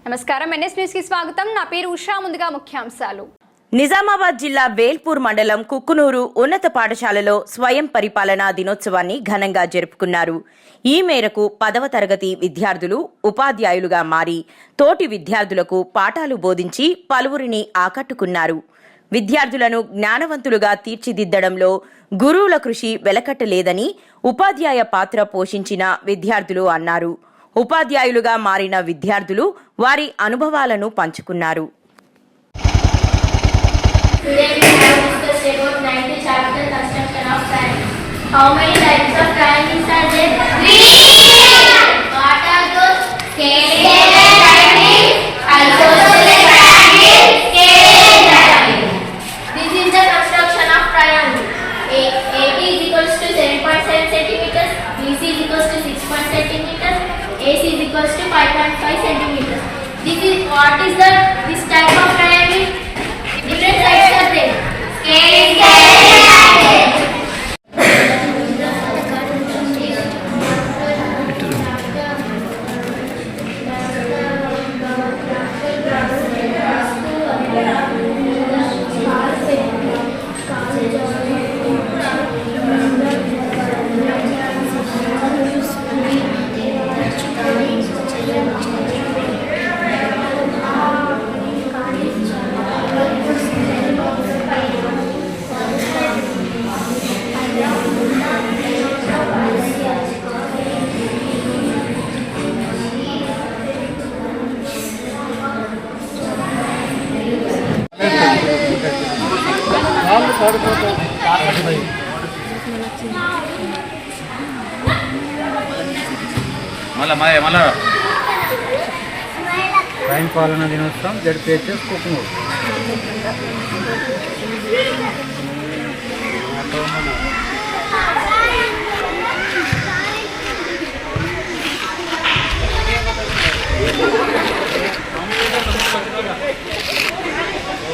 నమస్కారం NS news కి స్వాగతం. నా పేరు ఉషా. ముందుగా ముఖ్యాంశాలు. నిజామాబాద్ జిల్లా వేల్పూర్ మండలం కుక్కునూరు ఉన్నత పాఠశాలలో స్వయం పరిపాలనా దినోత్సవాన్ని ఘనంగా జరుపుకున్నారు. ఈ మేరకు 10వ తరగతి విద్యార్థులు ఉపాధ్యాయులుగా మారి తోటి విద్యార్థులకు పాఠాలు బోధించి పలువురిని ఆకట్టుకున్నారు. విద్యార్థులను జ్ఞానవంతులుగా తీర్చిదిద్దడంలో గురువుల కృషి వెలకట్టలేదని ఉపాధ్యాయ పాత్ర పోషించిన విద్యార్థులు అన్నారు. ఉపాధ్యాయులుగా మారిన విద్యార్థులు వారి అనుభవాలను పంచుకున్నారు. Today we have discussed about 9th chapter construction of triangle. How many types of triangles are there? 3. What are those? Scalene triangle, isosceles triangle, scalene triangle. This is the construction of triangle. AP is equals to 7.7 centimeters, BC is equals to 6 centimeters, AC is equals to 5.5 centimeters. What is this type of triangle? Different sides are there. Scalene triangle. స్వయం పాలన దినోత్సవం ZPHS Kukkunuru.